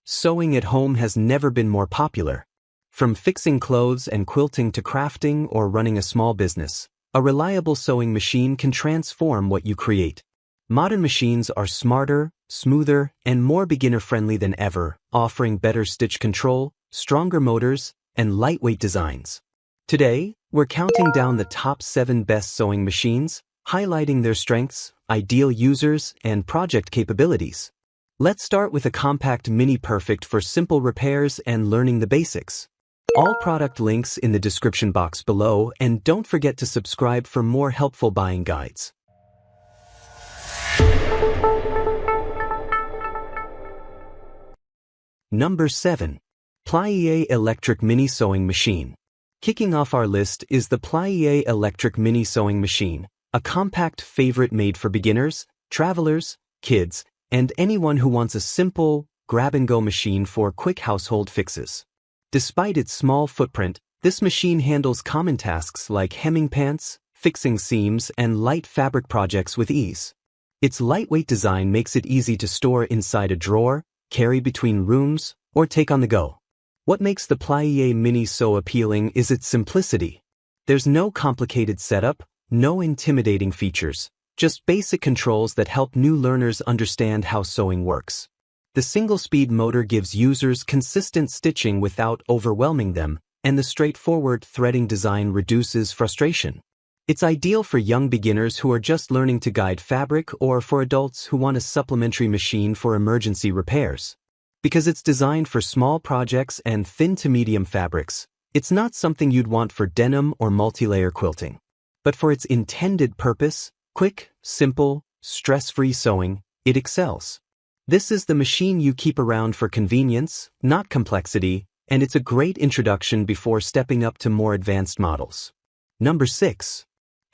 Sewing at home has never been more popular. From fixing clothes and quilting to crafting or running a small business, a reliable sewing machine can transform what you create. Modern machines are smarter, smoother, and more beginner-friendly than ever, offering better stitch control, stronger motors, and lightweight designs. Today, we're counting down the top 7 best sewing machines, highlighting their strengths, ideal users, and project capabilities. Let's start with a compact mini perfect for simple repairs and learning the basics. All product links in the description box below, and don't forget to subscribe for more helpful buying guides. Number 7. Pllieay Electric Mini Sewing Machine. Kicking off our list is the Pllieay Electric Mini Sewing Machine, a compact favorite made for beginners, travelers, kids, and anyone who wants a simple, grab-and-go machine for quick household fixes. Despite its small footprint, this machine handles common tasks like hemming pants, fixing seams, and light fabric projects with ease. Its lightweight design makes it easy to store inside a drawer, carry between rooms, or take on the go. What makes the Pllieay Mini so appealing is its simplicity. There's no complicated setup, no intimidating features, just basic controls that help new learners understand how sewing works. The single-speed motor gives users consistent stitching without overwhelming them, and the straightforward threading design reduces frustration. It's ideal for young beginners who are just learning to guide fabric or for adults who want a supplementary machine for emergency repairs. Because it's designed for small projects and thin to medium fabrics, it's not something you'd want for denim or multi-layer quilting. But for its intended purpose, quick, simple, stress-free sewing, it excels. This is the machine you keep around for convenience, not complexity, and it's a great introduction before stepping up to more advanced models. Number 6.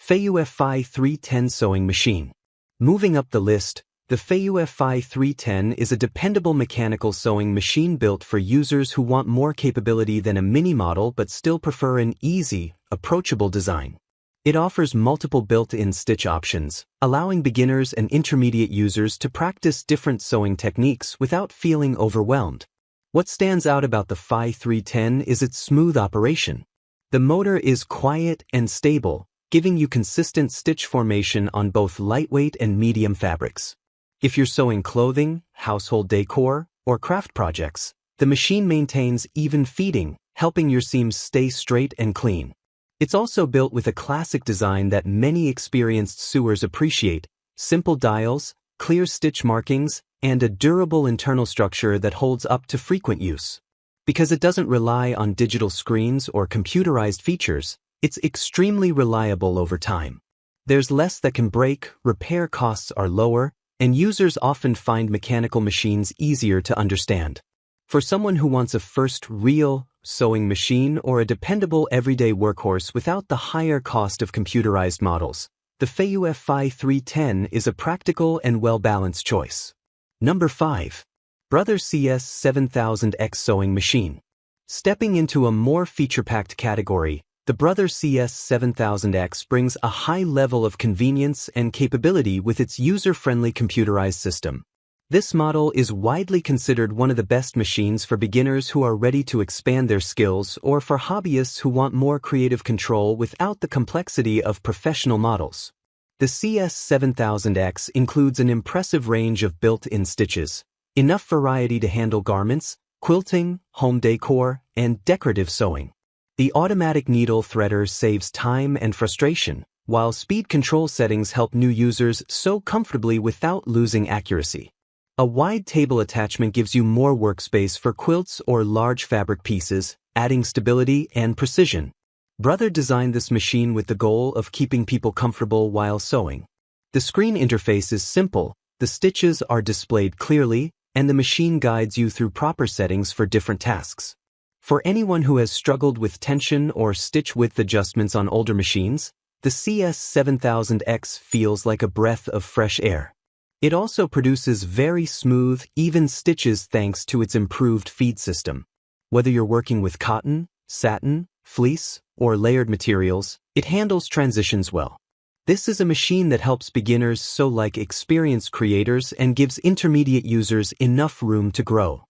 FEIYUE FI310 Sewing Machine. Moving up the list, the FEIYUE FI310 is a dependable mechanical sewing machine built for users who want more capability than a mini model but still prefer an easy, approachable design. It offers multiple built-in stitch options, allowing beginners and intermediate users to practice different sewing techniques without feeling overwhelmed. What stands out about the FI310 is its smooth operation. The motor is quiet and stable, giving you consistent stitch formation on both lightweight and medium fabrics. If you're sewing clothing, household decor, or craft projects, the machine maintains even feeding, helping your seams stay straight and clean. It's also built with a classic design that many experienced sewers appreciate: simple dials, clear stitch markings, and a durable internal structure that holds up to frequent use. Because it doesn't rely on digital screens or computerized features, it's extremely reliable over time. There's less that can break, repair costs are lower, and users often find mechanical machines easier to understand. For someone who wants a first real sewing machine or a dependable everyday workhorse without the higher cost of computerized models, the FEIYUE FI310 is a practical and well-balanced choice. Number 5. Brother CS7000X Sewing Machine. Stepping into a more feature-packed category, the Brother CS7000X brings a high level of convenience and capability with its user-friendly computerized system. This model is widely considered one of the best machines for beginners who are ready to expand their skills or for hobbyists who want more creative control without the complexity of professional models. The CS7000X includes an impressive range of built-in stitches, enough variety to handle garments, quilting, home decor, and decorative sewing. The automatic needle threader saves time and frustration, while speed control settings help new users sew comfortably without losing accuracy. A wide table attachment gives you more workspace for quilts or large fabric pieces, adding stability and precision. Brother designed this machine with the goal of keeping people comfortable while sewing. The screen interface is simple, the stitches are displayed clearly, and the machine guides you through proper settings for different tasks. For anyone who has struggled with tension or stitch width adjustments on older machines, the CS7000X feels like a breath of fresh air. It also produces very smooth, even stitches thanks to its improved feed system. Whether you're working with cotton, satin, fleece, or layered materials, it handles transitions well. This is a machine that helps beginners sew like experienced creators and gives intermediate users enough room to grow.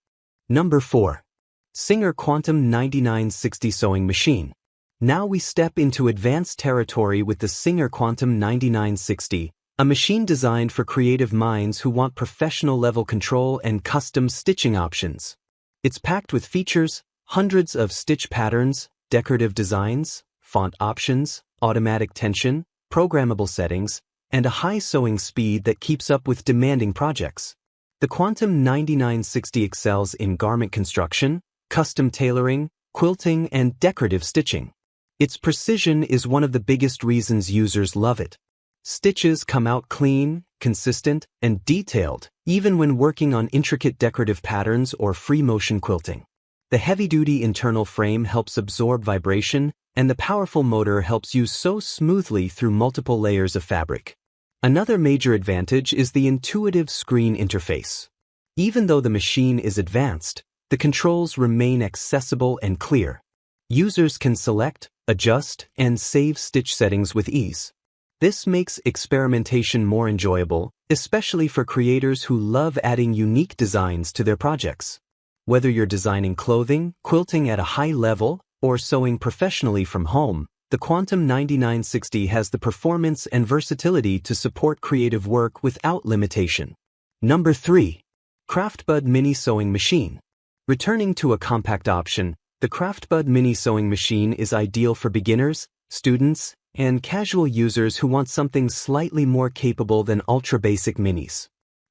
Number 4. Singer Quantum 9960 Sewing Machine. Now we step into advanced territory with the Singer Quantum 9960, a machine designed for creative minds who want professional-level control and custom stitching options. It's packed with features, hundreds of stitch patterns, decorative designs, font options, automatic tension, programmable settings, and a high sewing speed that keeps up with demanding projects. The Quantum 9960 excels in garment construction, custom tailoring, quilting, and decorative stitching. Its precision is one of the biggest reasons users love it. Stitches come out clean, consistent, and detailed, even when working on intricate decorative patterns or free-motion quilting. The heavy-duty internal frame helps absorb vibration, and the powerful motor helps you sew smoothly through multiple layers of fabric. Another major advantage is the intuitive screen interface. Even though the machine is advanced, the controls remain accessible and clear. Users can select, adjust, and save stitch settings with ease. This makes experimentation more enjoyable, especially for creators who love adding unique designs to their projects. Whether you're designing clothing, quilting at a high level, or sewing professionally from home, the Quantum 9960 has the performance and versatility to support creative work without limitation. Number 3. CraftBud Mini Sewing Machine. Returning to a compact option, the CraftBud Mini Sewing Machine is ideal for beginners, students, and casual users who want something slightly more capable than ultra-basic minis.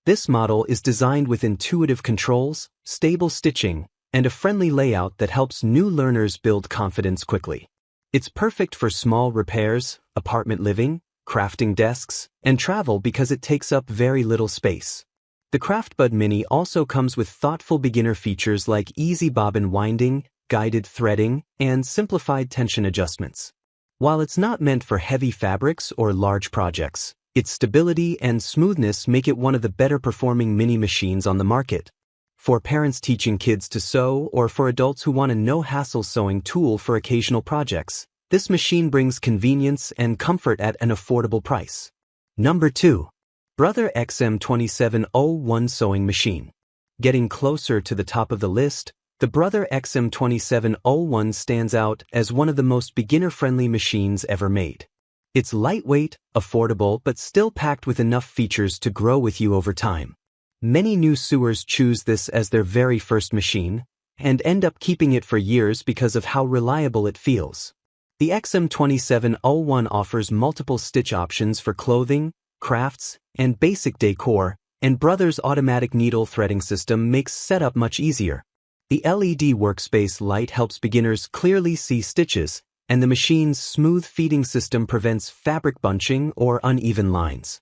This model is designed with intuitive controls, stable stitching, and a friendly layout that helps new learners build confidence quickly. It's perfect for small repairs, apartment living, crafting desks, and travel because it takes up very little space. The CraftBud Mini also comes with thoughtful beginner features like easy bobbin winding, guided threading, and simplified tension adjustments. While it's not meant for heavy fabrics or large projects, its stability and smoothness make it one of the better performing mini machines on the market. For parents teaching kids to sew or for adults who want a no-hassle sewing tool for occasional projects, this machine brings convenience and comfort at an affordable price. Number 2. Brother XM2701 Sewing Machine. Getting closer to the top of the list, the Brother XM2701 stands out as one of the most beginner-friendly machines ever made. It's lightweight, affordable, but still packed with enough features to grow with you over time. Many new sewers choose this as their very first machine, and end up keeping it for years because of how reliable it feels. The XM2701 offers multiple stitch options for clothing, crafts, and basic decor, and Brother's automatic needle threading system makes setup much easier. The LED workspace light helps beginners clearly see stitches, and the machine's smooth feeding system prevents fabric bunching or uneven lines.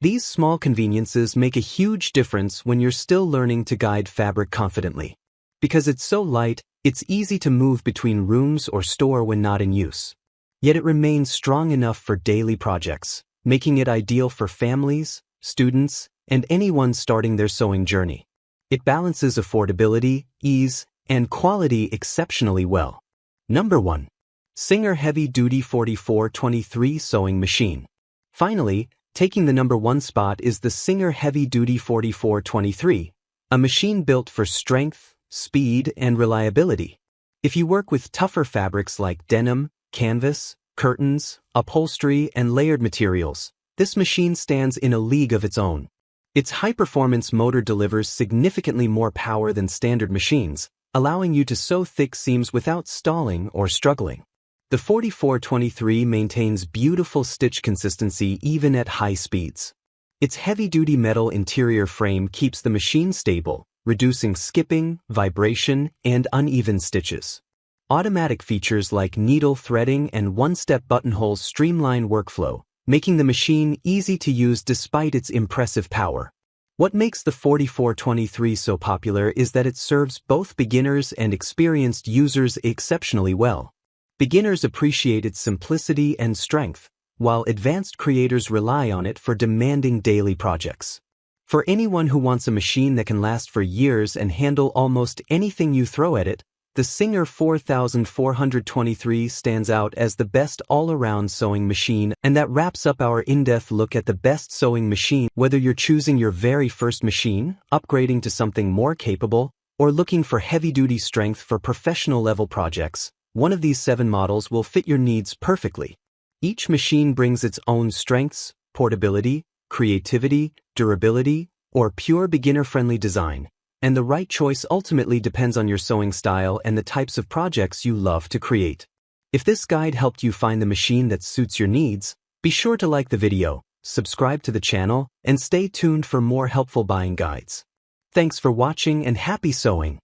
These small conveniences make a huge difference when you're still learning to guide fabric confidently. Because it's so light, it's easy to move between rooms or store when not in use. Yet it remains strong enough for daily projects, making it ideal for families, students, and anyone starting their sewing journey. It balances affordability, ease, and quality exceptionally well. Number 1. Singer Heavy Duty 4423 Sewing Machine. Finally, taking the number 1 spot is the Singer Heavy Duty 4423, a machine built for strength, speed, and reliability. If you work with tougher fabrics like denim, canvas, curtains, upholstery, and layered materials, this machine stands in a league of its own. Its high-performance motor delivers significantly more power than standard machines, allowing you to sew thick seams without stalling or struggling. The 4423 maintains beautiful stitch consistency even at high speeds. Its heavy-duty metal interior frame keeps the machine stable, reducing skipping, vibration, and uneven stitches. Automatic features like needle threading and one-step buttonholes streamline workflow, making the machine easy to use despite its impressive power. What makes the 4423 so popular is that it serves both beginners and experienced users exceptionally well. Beginners appreciate its simplicity and strength, while advanced creators rely on it for demanding daily projects. For anyone who wants a machine that can last for years and handle almost anything you throw at it, the Singer 4423 stands out as the best all-around sewing machine, and that wraps up our in-depth look at the best sewing machine. Whether you're choosing your very first machine, upgrading to something more capable, or looking for heavy-duty strength for professional-level projects, one of these 7 models will fit your needs perfectly. Each machine brings its own strengths, portability, creativity, durability, or pure beginner-friendly design, and the right choice ultimately depends on your sewing style and the types of projects you love to create. If this guide helped you find the machine that suits your needs, be sure to like the video, subscribe to the channel, and stay tuned for more helpful buying guides. Thanks for watching and happy sewing!